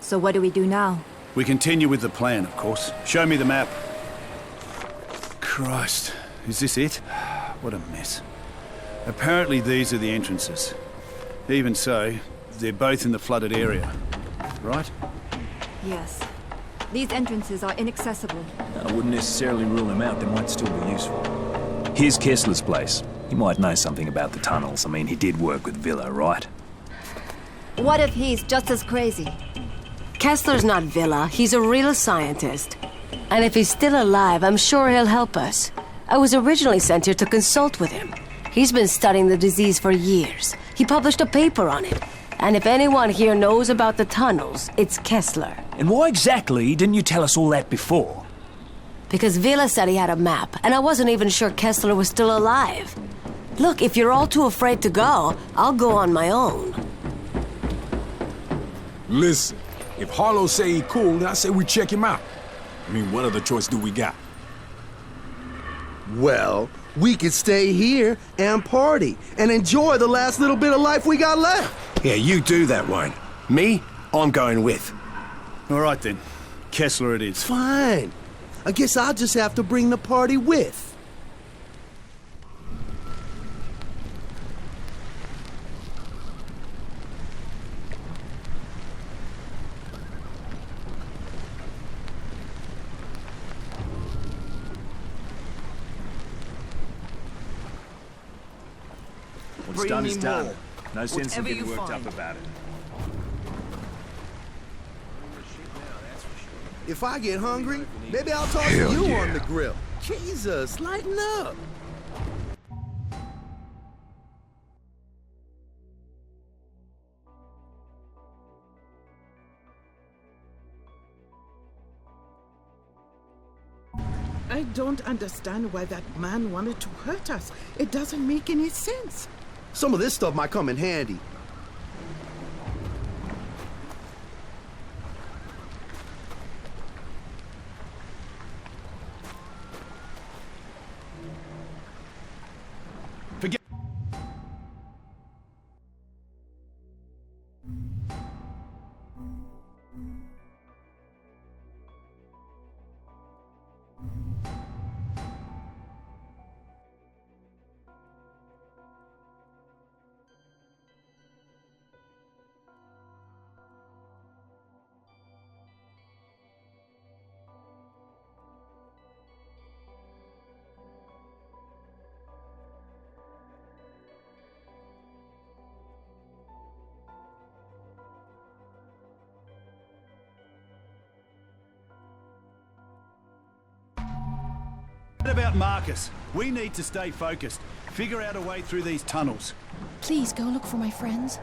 So what do we do now? We continue with the plan, of course. Show me the map. Christ, is this it? What a mess. Apparently these are the entrances. Even so, they're both in the flooded area, right? Yes. These entrances are inaccessible. I wouldn't necessarily rule him out. They might still be useful. Here's Kessler's place. He might know something about the tunnels. I mean, he did work with Villa, right? What if he's just as crazy? Kessler's not Villa. He's a real scientist. And if he's still alive, I'm sure he'll help us. I was originally sent here to consult with him. He's been studying the disease for years. He published a paper on it. And if anyone here knows about the tunnels, it's Kessler. And why exactly didn't you tell us all that before? Because Villa said he had a map, and I wasn't even sure Kessler was still alive. Look, if you're all too afraid to go, I'll go on my own. Listen, if Harlow say he cool, then I say we check him out. I mean, what other choice do we got? Well, we could stay here and party and enjoy the last little bit of life we got left. Yeah, you do that, Wayne. Me, I'm going with. All right then. Kessler it is. Fine. I guess I'll just have to bring the party with. What's done is done. No sense in getting worked up about it. If I get hungry, maybe I'll toss you on the grill. Jesus, lighten up. I don't understand why that man wanted to hurt us. It doesn't make any sense. Some of this stuff might come in handy. Forget. What about Marcus? We need to stay focused. Figure out a way through these tunnels. Please go look for my friends.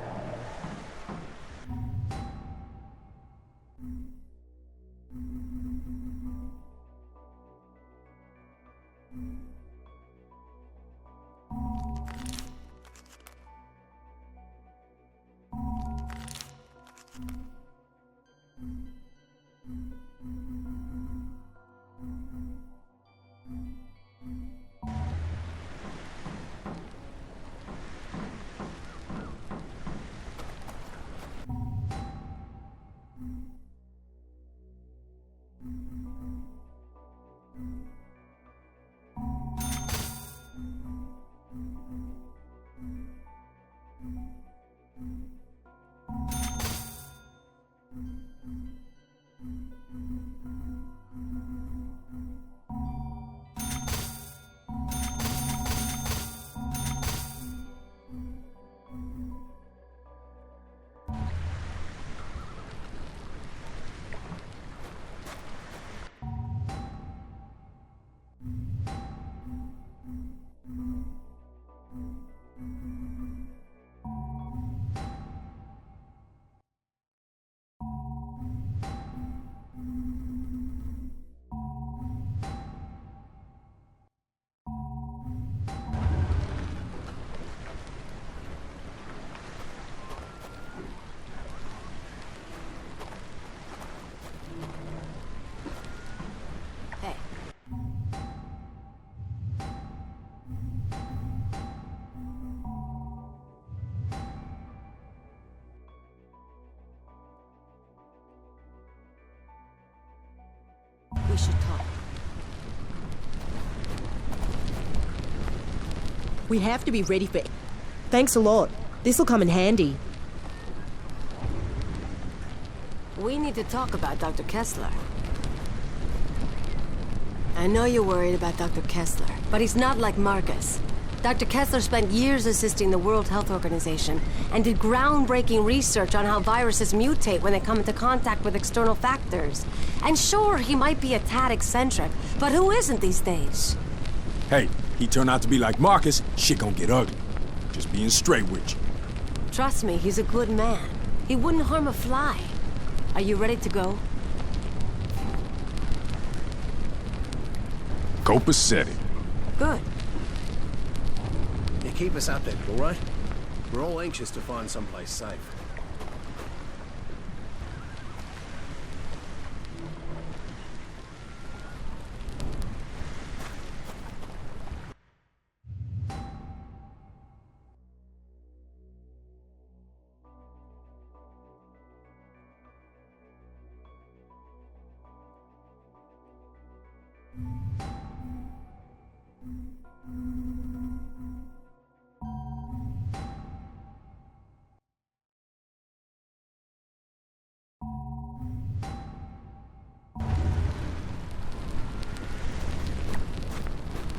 we should talk. We have to be ready for... Thanks a lot. This'll come in handy. We need to talk about Dr. Kessler. I know you're worried about Dr. Kessler, but he's not like Marcus. Dr. Kessler spent years assisting the World Health Organization and did groundbreaking research on how viruses mutate when they come into contact with external factors. And sure, he might be a tad eccentric, but who isn't these days? Hey, he turned out to be like Marcus, shit gon' get ugly. Just being straight with you. Trust me, he's a good man. He wouldn't harm a fly. Are you ready to go? Copacetic. Good. Yeah, keep us updated, all right? We're all anxious to find someplace safe.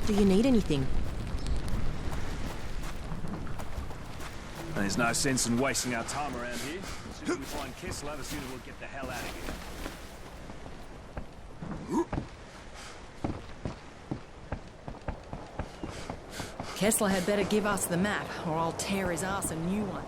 Do you need anything? There's no sense in wasting our time around here. As soon as we find Kessler, the sooner we'll get the hell out of here. Kessler had better give us the map, or I'll tear his ass a new one.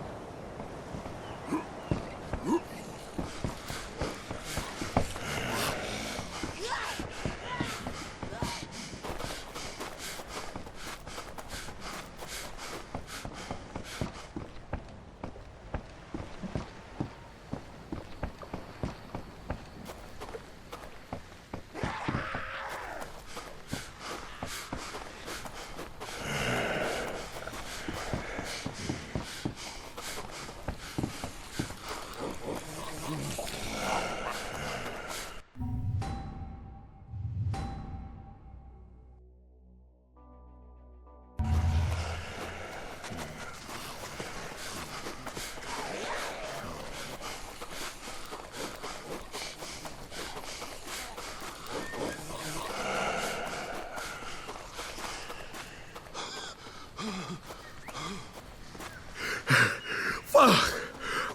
Fuck!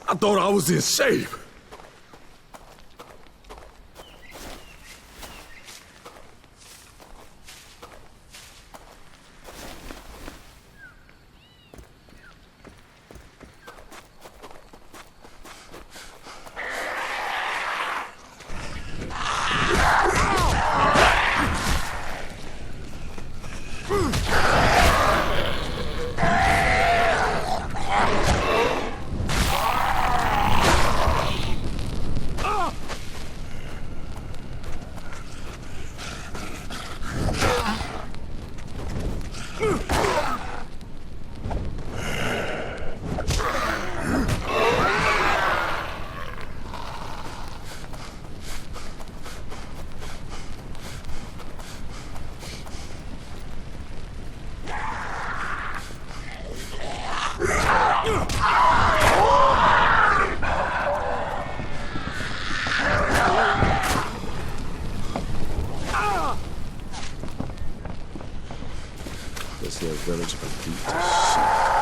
I thought I was in shape. This here village been beat to shit.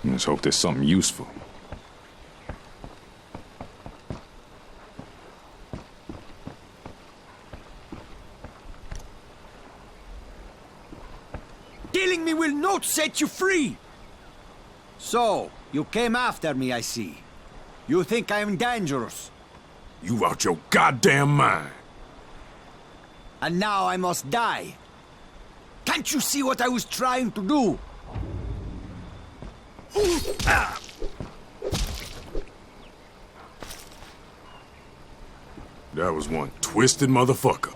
Let's hope there's something useful. Killing me will not set you free! So, you came after me, I see. You think I'm dangerous. You out your goddamn mind. And now I must die. Can't you see what I was trying to do? That was one twisted motherfucker.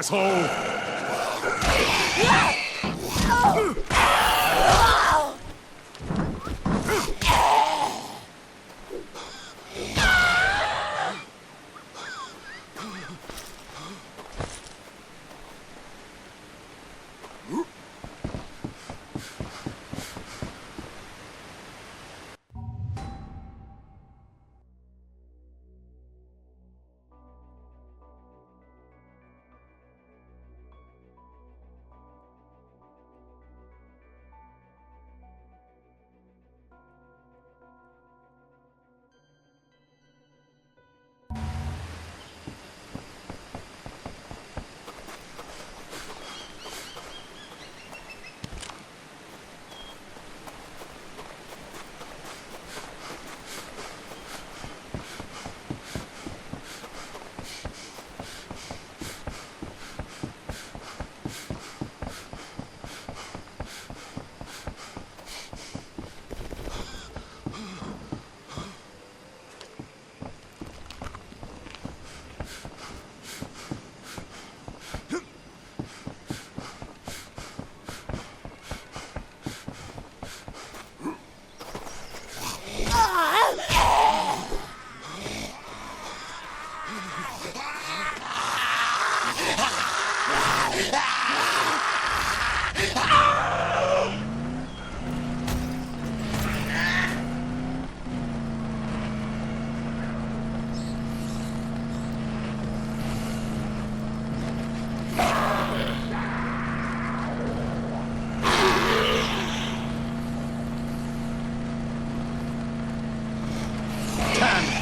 Asshole!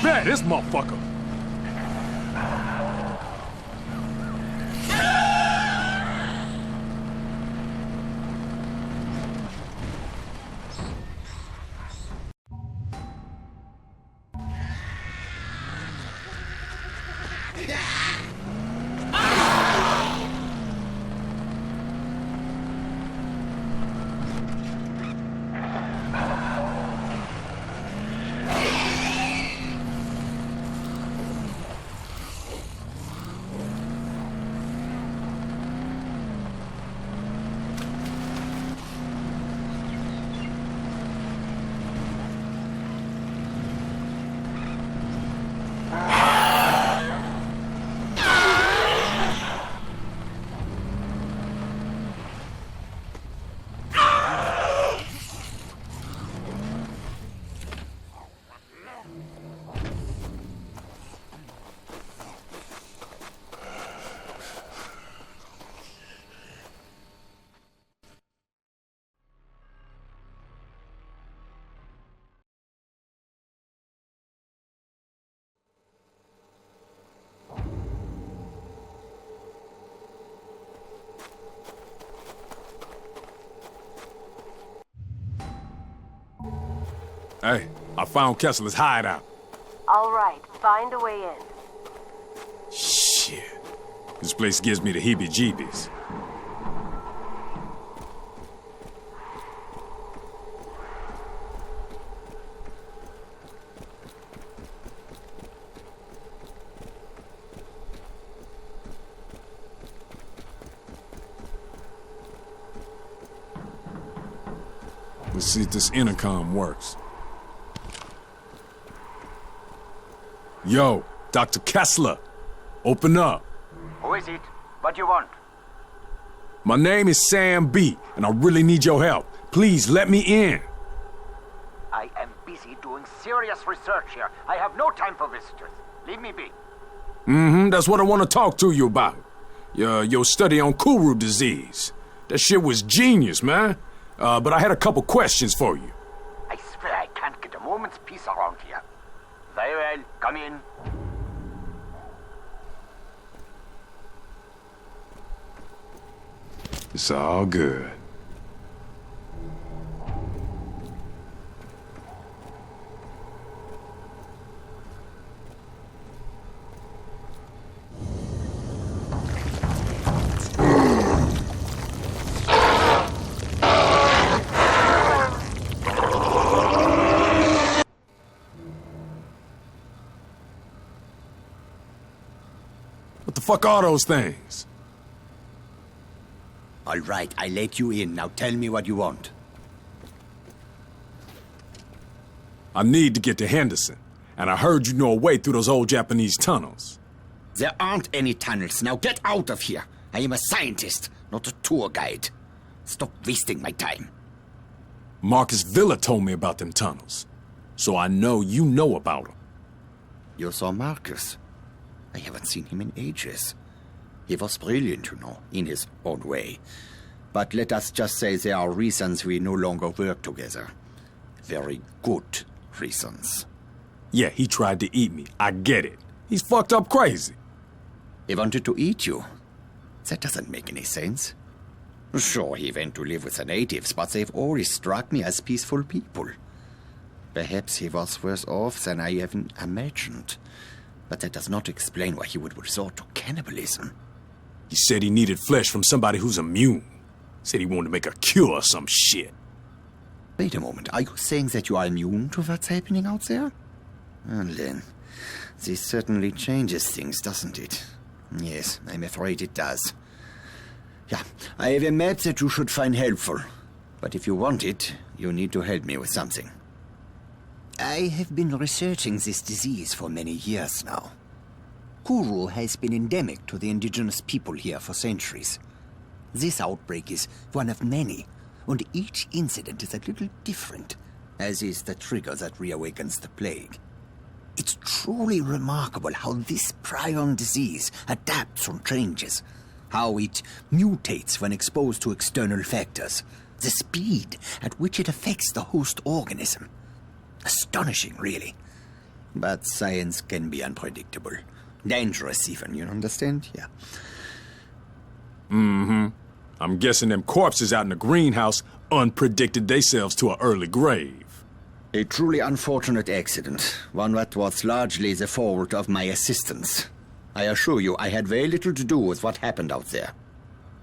Man, this motherfucker! Hey, I found Kessler's hideout. All right, find a way in. Shit. This place gives me the heebie-jeebies. Let's see if this intercom works. Yo, Dr. Kessler, open up. Who is it? What do you want? My name is Sam B, and I really need your help. Please let me in. I am busy doing serious research here. I have no time for visitors. Leave me be. That's what I want to talk to you about. Your study on Kuru disease. That shit was genius, man. But I had a couple questions for you. I swear I can't get a moment's peace around here. Very well, come in. It's all good. What the fuck are those things? All right, I let you in. Now tell me what you want. I need to get to Henderson, and I heard you know a way through those old Japanese tunnels. There aren't any tunnels. Now get out of here. I am a scientist, not a tour guide. Stop wasting my time. Marcus Villa told me about them tunnels, so I know you know about them. You saw Marcus? I haven't seen him in ages. He was brilliant, you know, in his own way. But let us just say there are reasons we no longer work together. Very good reasons. Yeah, he tried to eat me. I get it. He's fucked up crazy. He wanted to eat you? That doesn't make any sense. Sure, he went to live with the natives, but they've always struck me as peaceful people. Perhaps he was worse off than I even imagined. But that does not explain why he would resort to cannibalism. He said he needed flesh from somebody who's immune. Said he wanted to make a cure or some shit. Wait a moment, are you saying that you are immune to what's happening out there? Well then, this certainly changes things, doesn't it? Yes, I'm afraid it does. Yeah, I have a map that you should find helpful. But if you want it, you need to help me with something. I have been researching this disease for many years now. Kuru has been endemic to the indigenous people here for centuries. This outbreak is one of many, and each incident is a little different, as is the trigger that reawakens the plague. It's truly remarkable how this prion disease adapts and changes, how it mutates when exposed to external factors, the speed at which it affects the host organism. Astonishing, really. But science can be unpredictable. Dangerous even, you understand? Yeah. I'm guessing them corpses out in the greenhouse unpredicted themselves to an early grave. A truly unfortunate accident. One that was largely the fault of my assistants. I assure you, I had very little to do with what happened out there.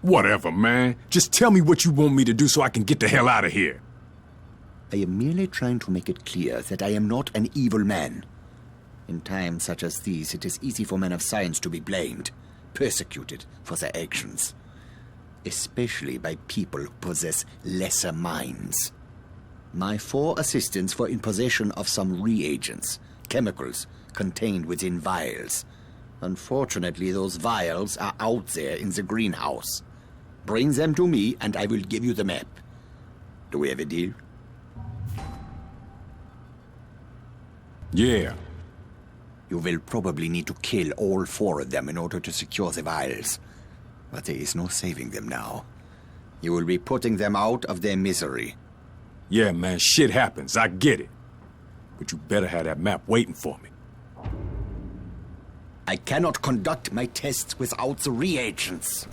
Whatever, man. Just tell me what you want me to do so I can get the hell out of here. I am merely trying to make it clear that I am not an evil man. In times such as these, it is easy for men of science to be blamed, persecuted for their actions. Especially by people who possess lesser minds. My 4 assistants were in possession of some reagents, chemicals, contained within vials. Unfortunately, those vials are out there in the greenhouse. Bring them to me, and I will give you the map. Do we have a deal? Yeah. You will probably need to kill all 4 of them in order to secure the vials. But there is no saving them now. You will be putting them out of their misery. Yeah, man, shit happens. I get it. But you better have that map waiting for me. I cannot conduct my tests without the reagents.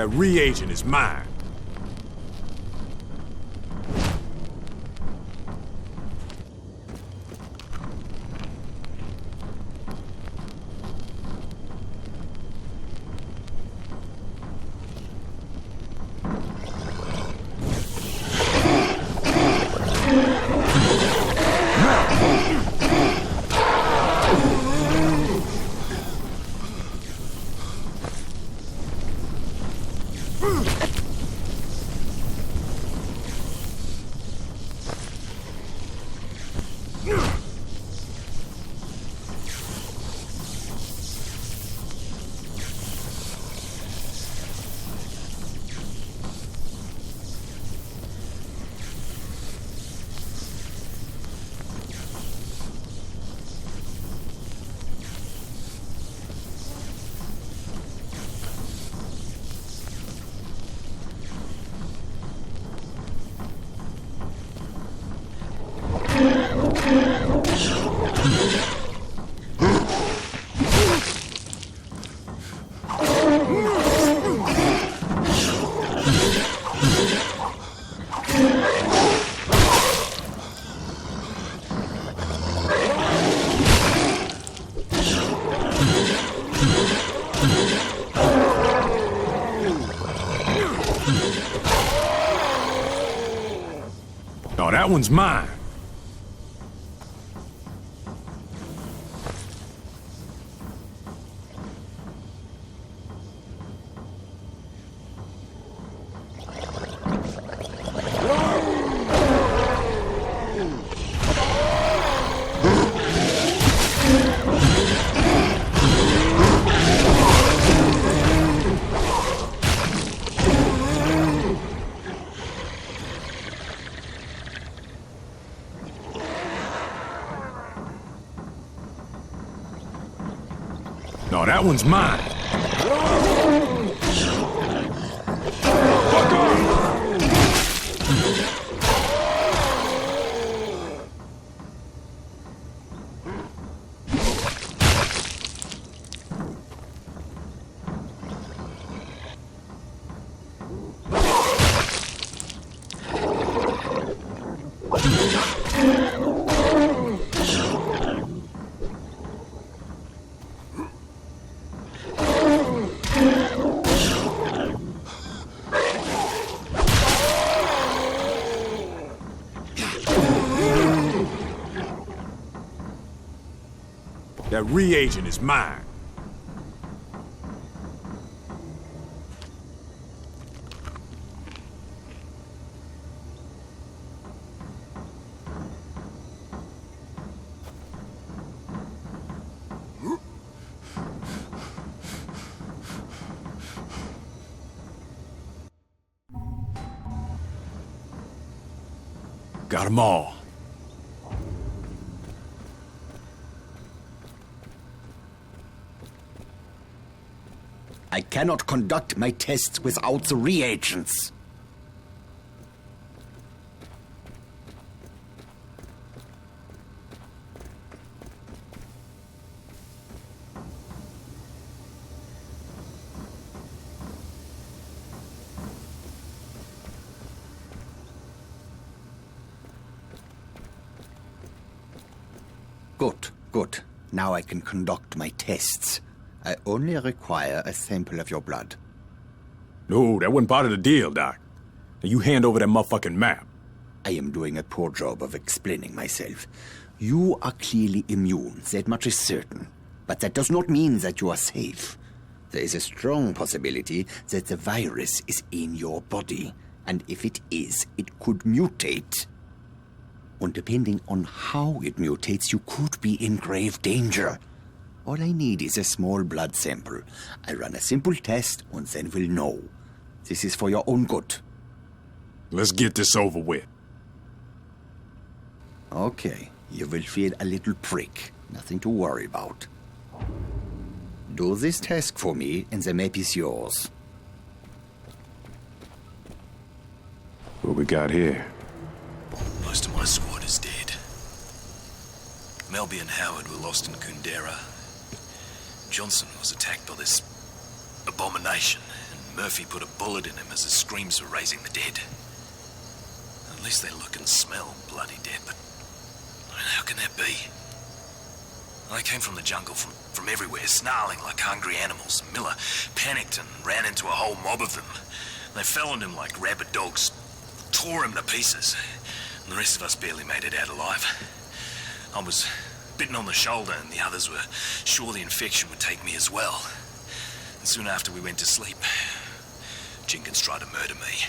That reagent is mine. Oh, that one's mine. That one's mine. That reagent is mine. Got 'em all. I cannot conduct my tests without the reagents. Good. Now I can conduct my tests. I only require a sample of your blood. No, that wasn't part of the deal, Doc. Now you hand over that motherfucking map. I am doing a poor job of explaining myself. You are clearly immune, that much is certain. But that does not mean that you are safe. There is a strong possibility that the virus is in your body. And if it is, it could mutate. And depending on how it mutates, you could be in grave danger. All I need is a small blood sample. I run a simple test and then we'll know. This is for your own good. Let's get this over with. Okay, you will feel a little prick. Nothing to worry about. Do this task for me and the map is yours. What we got here? Most of my squad is dead. Melby and Howard were lost in Kundera. Johnson was attacked by this abomination, and Murphy put a bullet in him as his screams were raising the dead. At least they look and smell bloody dead, but how can that be? They came from the jungle, from everywhere, snarling like hungry animals. Miller panicked and ran into a whole mob of them. They fell on him like rabid dogs, tore him to pieces. And the rest of us barely made it out alive. I was bitten on the shoulder and the others were sure the infection would take me as well. And soon after we went to sleep, Jenkins tried to murder me.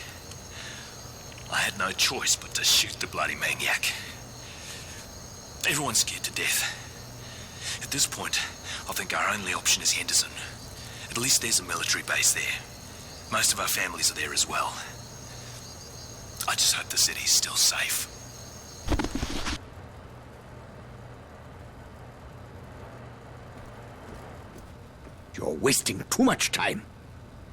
I had no choice but to shoot the bloody maniac. Everyone's scared to death. At this point, I think our only option is Henderson. At least there's a military base there. Most of our families are there as well. I just hope the city's still safe. You're wasting too much time.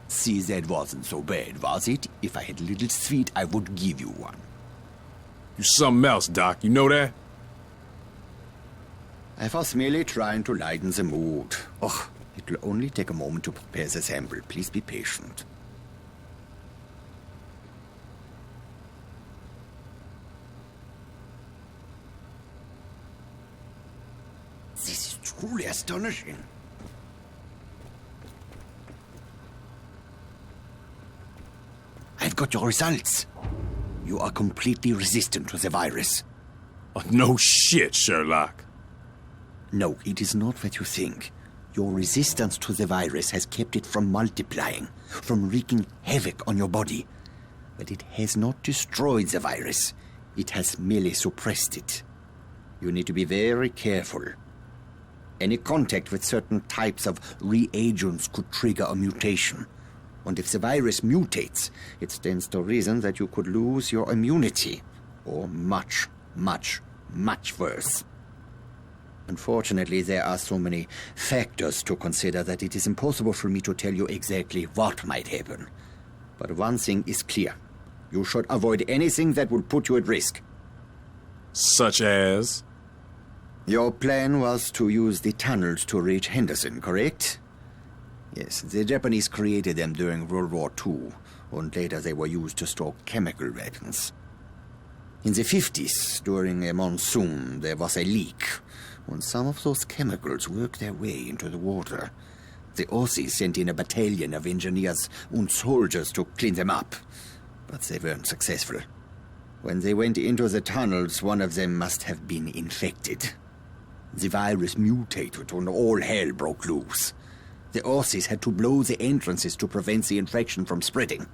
See, that wasn't so bad, was it? If I had a little sweet, I would give you one. You something else, Doc. You know that? I was merely trying to lighten the mood. Oh, it will only take a moment to prepare the sample. Please be patient. This is truly astonishing. I've got your results. You are completely resistant to the virus. Oh, no shit, Sherlock. No, it is not what you think. Your resistance to the virus has kept it from multiplying, from wreaking havoc on your body. But it has not destroyed the virus. It has merely suppressed it. You need to be very careful. Any contact with certain types of reagents could trigger a mutation. And if the virus mutates, it stands to reason that you could lose your immunity. Or much, much, much worse. Unfortunately, there are so many factors to consider that it is impossible for me to tell you exactly what might happen. But one thing is clear. You should avoid anything that would put you at risk. Such as? Your plan was to use the tunnels to reach Henderson, correct? Yes, the Japanese created them during World War II, and later they were used to store chemical weapons. In the 50s, during a monsoon, there was a leak, and some of those chemicals worked their way into the water. The Aussies sent in a battalion of engineers and soldiers to clean them up, but they weren't successful. When they went into the tunnels, one of them must have been infected. The virus mutated and all hell broke loose. The Aussies had to blow the entrances to prevent the infection from spreading.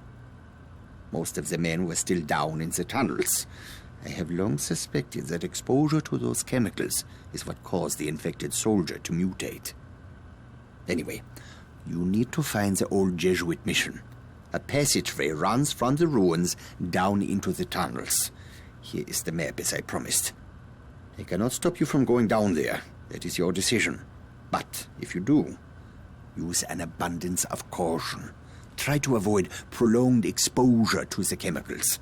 Most of the men were still down in the tunnels. I have long suspected that exposure to those chemicals is what caused the infected soldier to mutate. Anyway, you need to find the old Jesuit mission. A passageway runs from the ruins down into the tunnels. Here is the map, as I promised. I cannot stop you from going down there. That is your decision. But if you do, use an abundance of caution. Try to avoid prolonged exposure to the chemicals.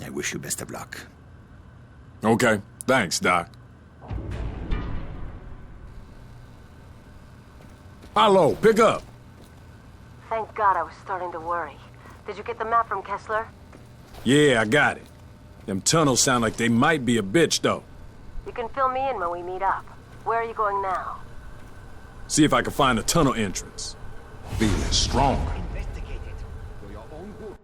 I wish you best of luck. Okay. Thanks, Doc. Hello, pick up. Thank God, I was starting to worry. Did you get the map from Kessler? Yeah, I got it. Them tunnels sound like they might be a bitch, though. You can fill me in when we meet up. Where are you going now? See if I can find a tunnel entrance. Feeling strong. Investigate it for your own good.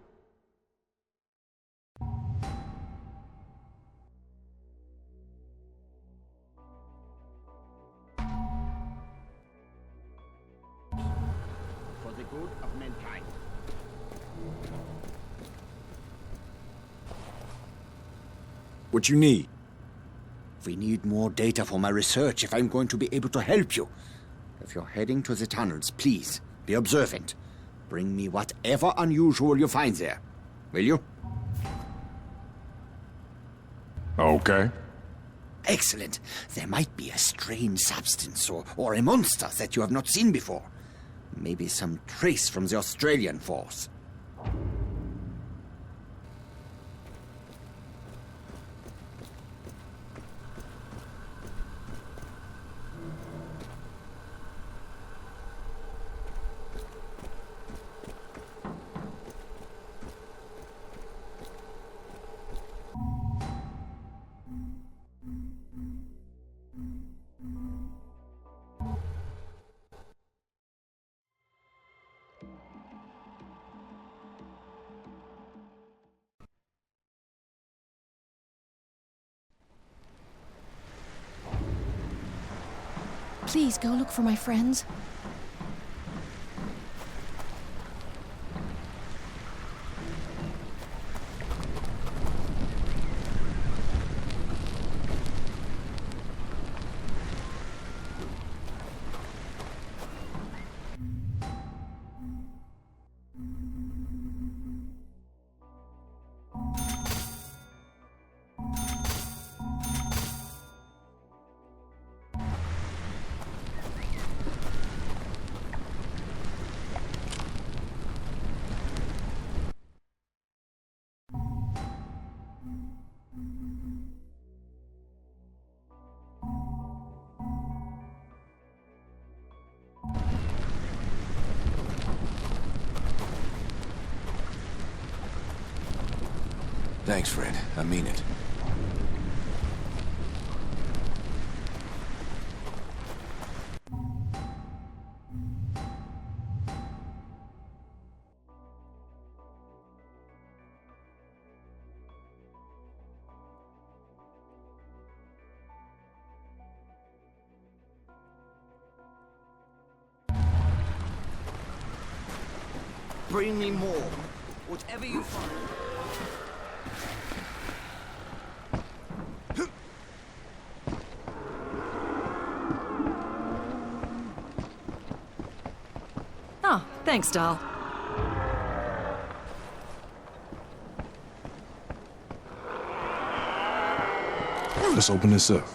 For the good of mankind. What you need? We need more data for my research if I'm going to be able to help you. If you're heading to the tunnels, please, be observant. Bring me whatever unusual you find there. Will you? Okay. Excellent. There might be a strange substance or a monster that you have not seen before. Maybe some trace from the Australian force. Please go look for my friends. Thanks, Fred. I mean it. Bring me more. Whatever you find. Oh, thanks, doll. Let's open this up.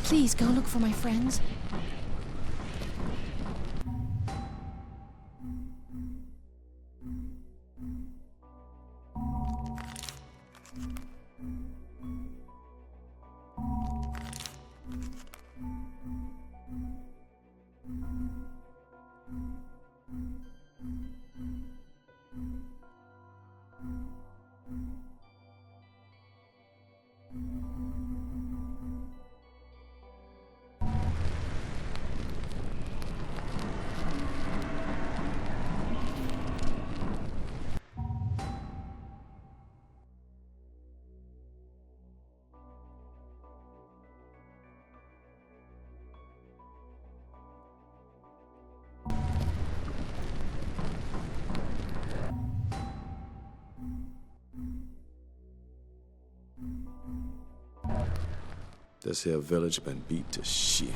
Please go look for my friends. This here village been beat to shit.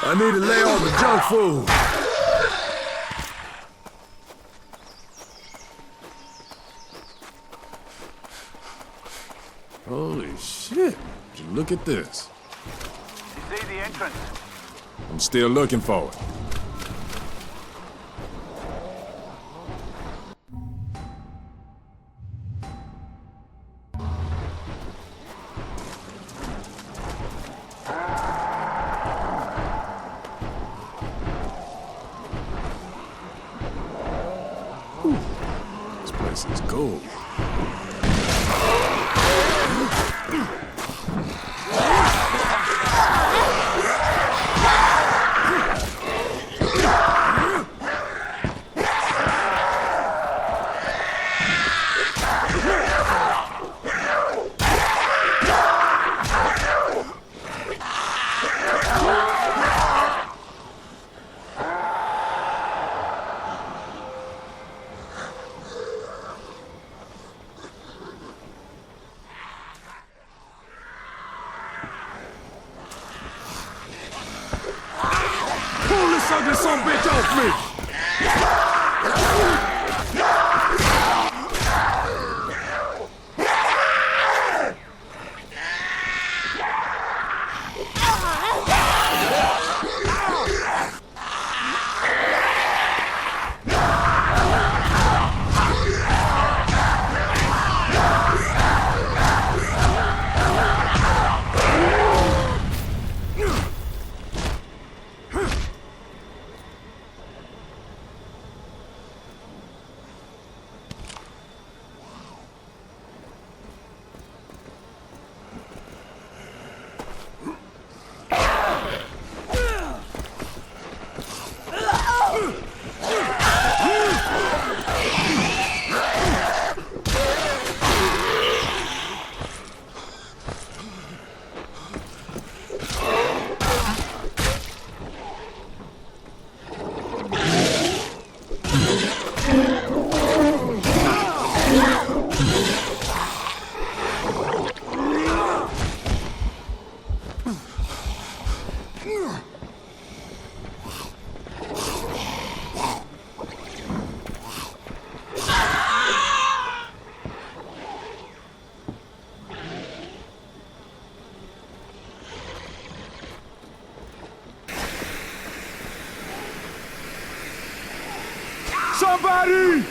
I need to lay off the junk food. Holy shit. Look at this. You see the entrance? I'm still looking for it. This place is gold. Suck this son bitch off me! Somebody!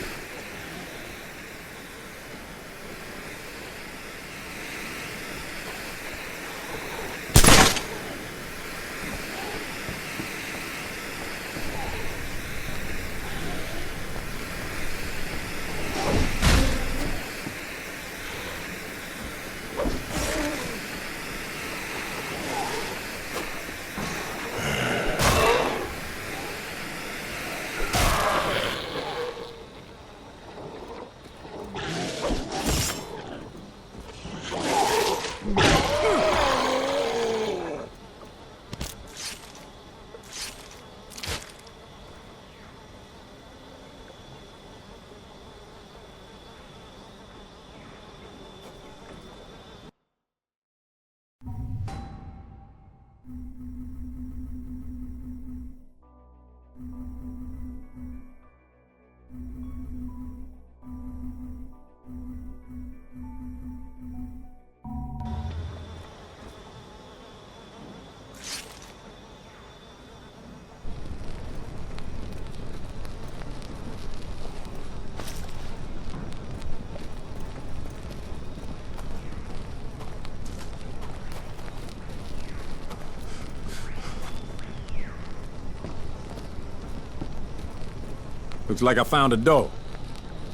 Looks like I found a door.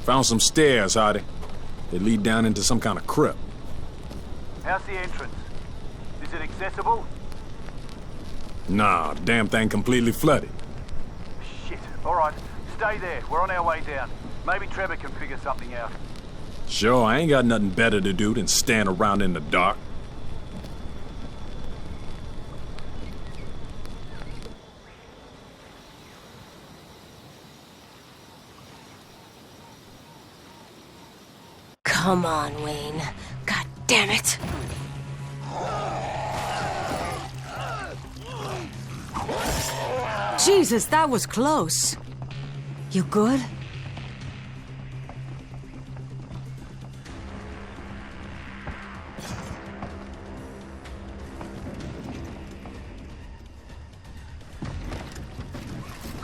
Found some stairs, Hardy. They lead down into some kind of crypt. How's the entrance? Is it accessible? Nah, damn thing completely flooded. Shit. All right. Stay there. We're on our way down. Maybe Trevor can figure something out. Sure, I ain't got nothing better to do than stand around in the dark. Come on, Wayne. God damn it. Jesus, that was close. You good?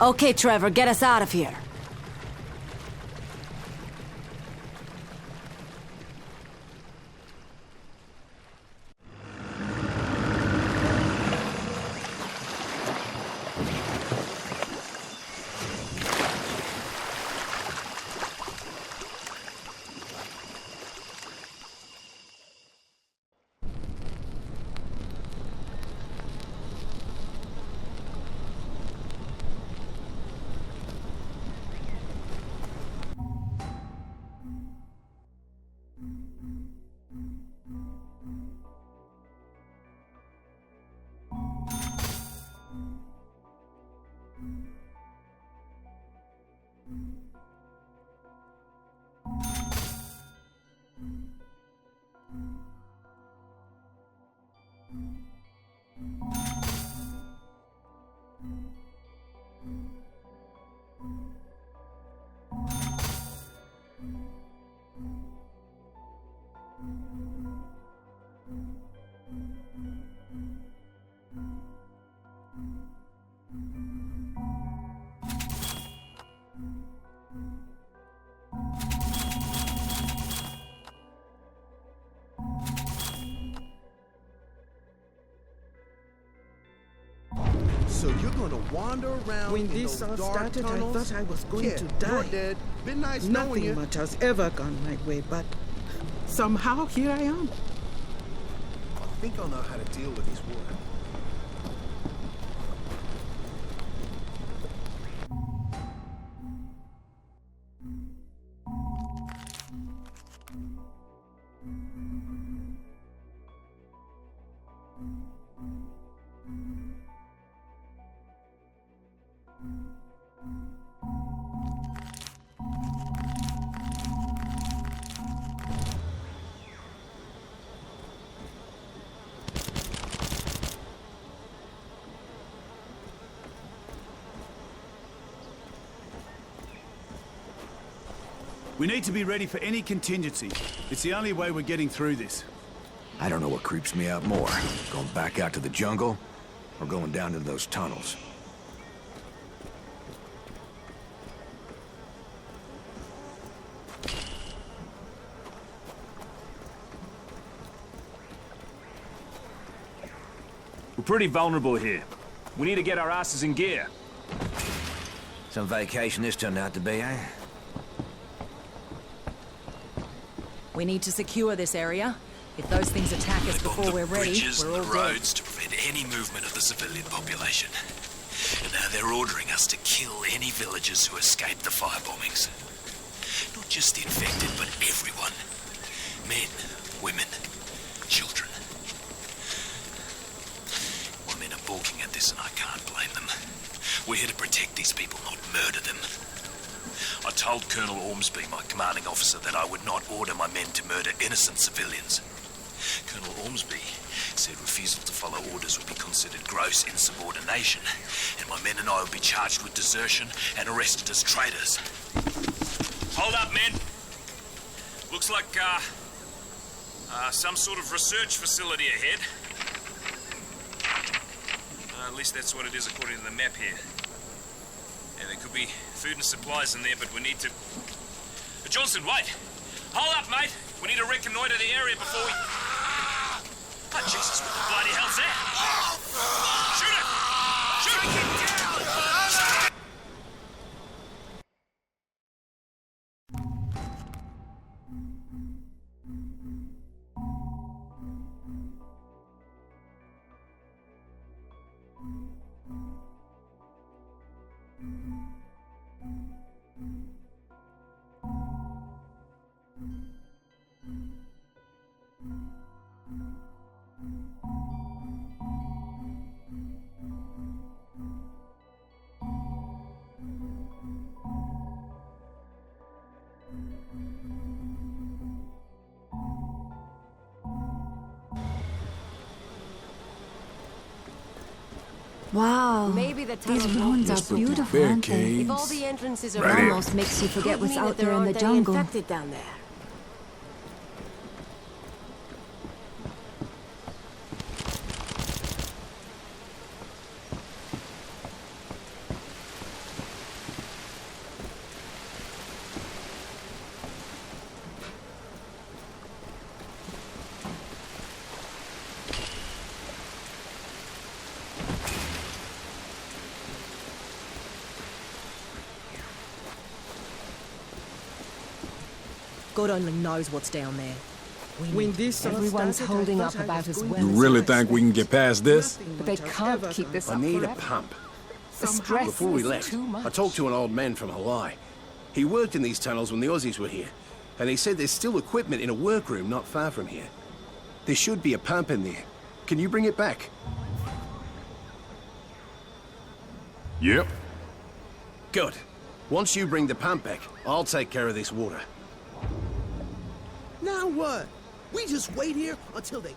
Okay, Trevor, get us out of here. So you're gonna wander around When in this those all dark started, tunnels? I thought I was going to die. You're dead. Been nice knowing Nothing you. much has ever gone my way, but somehow here I am. I think I'll know how to deal with this water. We need to be ready for any contingency. It's the only way we're getting through this. I don't know what creeps me out more. Going back out to the jungle, or going down into those tunnels. We're pretty vulnerable here. We need to get our asses in gear. Some vacation this turned out to be, eh? We need to secure this area. If those things attack us before we're ready, Bridges we're and all the dead. roads to prevent any movement of the civilian population. And now they're ordering us to kill any villagers who escape the firebombings. Not just the infected, but everyone. Men, women, children. My men are balking at this and I can't blame them. We're here to protect these people, not murder them. I told Colonel Ormsby, my commanding officer, that I would not order my men to murder innocent civilians. Colonel Ormsby said refusal to follow orders would be considered gross insubordination, and my men and I would be charged with desertion and arrested as traitors. Hold up, men. Looks like, some sort of research facility ahead. At least that's what it is according to the map here. Yeah, there could be food and supplies in there, but we need to... Johnson, wait! Hold up, mate! We need to reconnoiter the area before we... Oh, Jesus, what the bloody hell's that? Shoot it! Shoot it! Wow. Maybe the These tunnel ruins won't are be beautiful, aren't they? If all the entrances are It almost makes you forget what's out there in the jungle. Infected down there. God only knows what's down there. When this all Everyone's started, I holding thought up I about was as going well You to really suicide. think we can get past this? Nothing But they much has can't ever keep gone this I up need a forever. pump. The stress Before we is left, too much. I talked to an old man from Hawaii. He worked in these tunnels when the Aussies were here, and he said there's still equipment in a workroom not far from here. There should be a pump in there. Can you bring it back? Yep. Good. Once you bring the pump back, I'll take care of this water. Now what? We just wait here until they...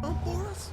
come for us?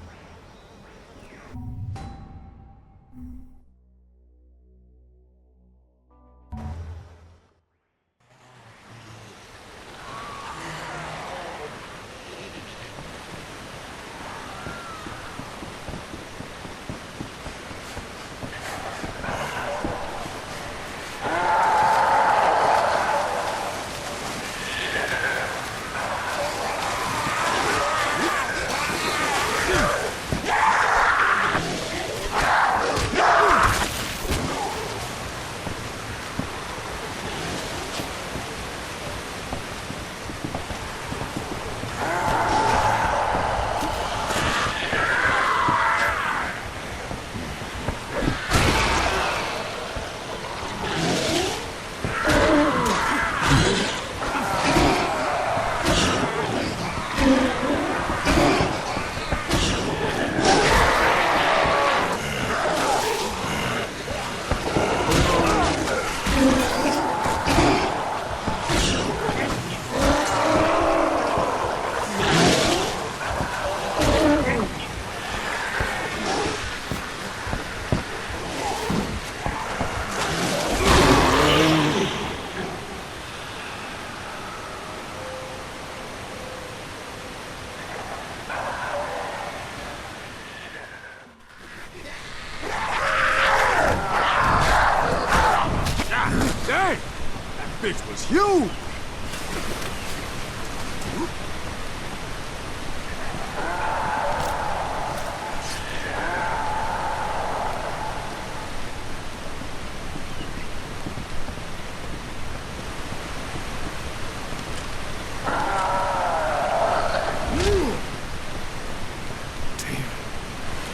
bitch was huge!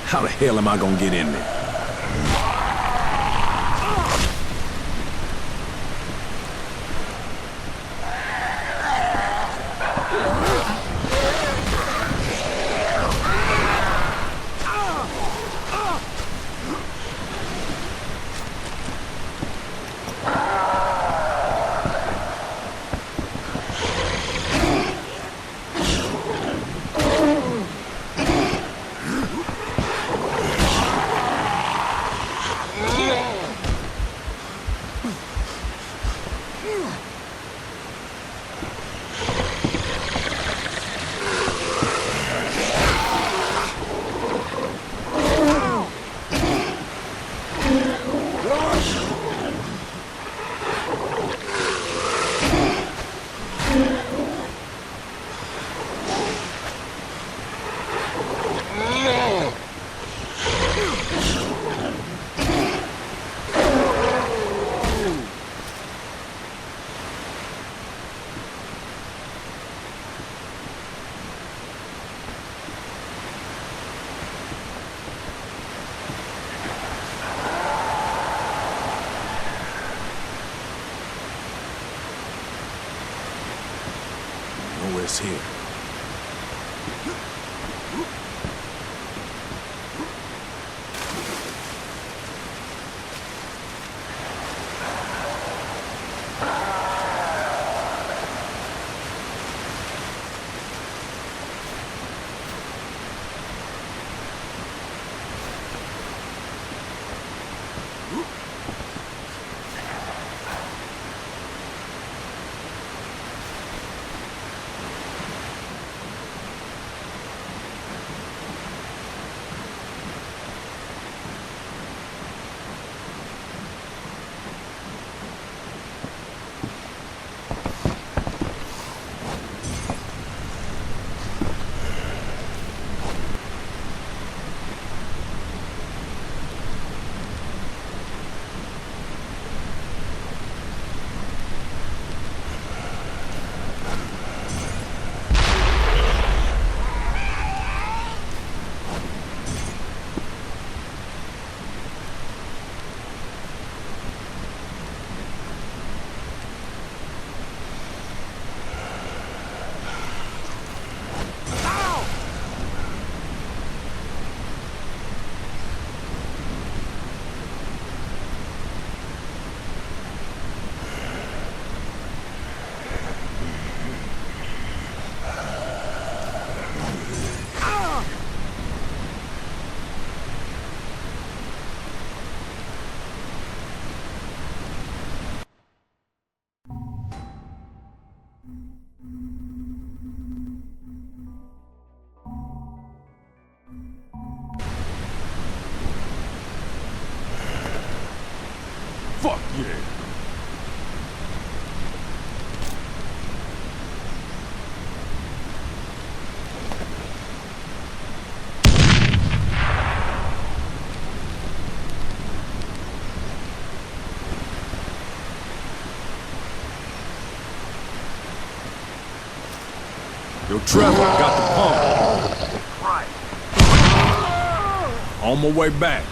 How the hell am I gonna get in there? Nowhere's here. Fuck yeah! Yo, Trevor, got the pump. Right. On my way back.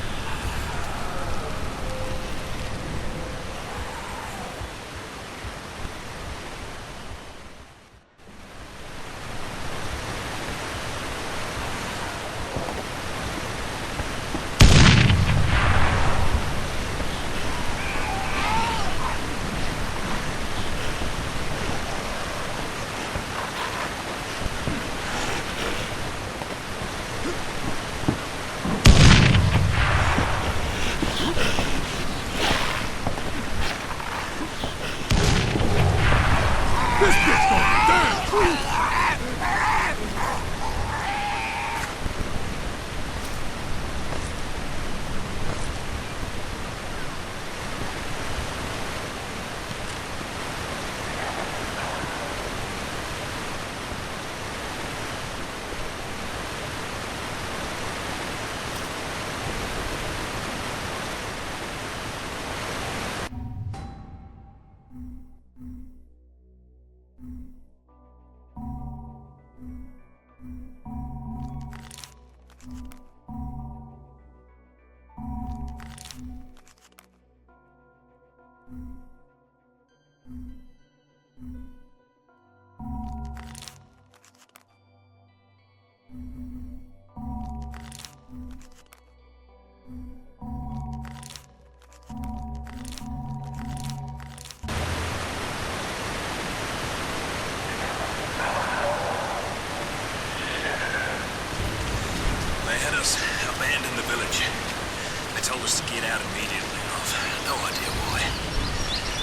told us to get out immediately. I've no idea why.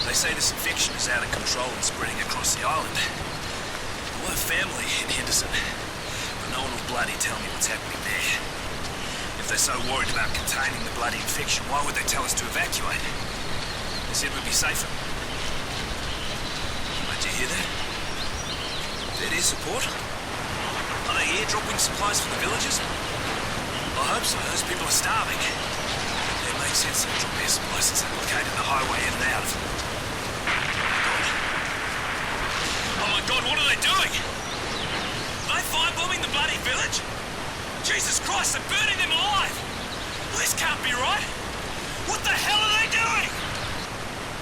They say this infection is out of control and spreading across the island. I have family in Henderson, but no one will bloody tell me what's happening there. If they're so worried about containing the bloody infection, why would they tell us to evacuate? They said we'd be safer. Did you hear that? Is that air support? Are they airdropping supplies for the villagers? I hope so. Those people are starving. It makes sense to drop air supplies since they're located in the highway in and out. Oh my god, what are they doing? Are they firebombing the bloody village? Jesus Christ, they're burning them alive! Well, this can't be right! What the hell are they doing?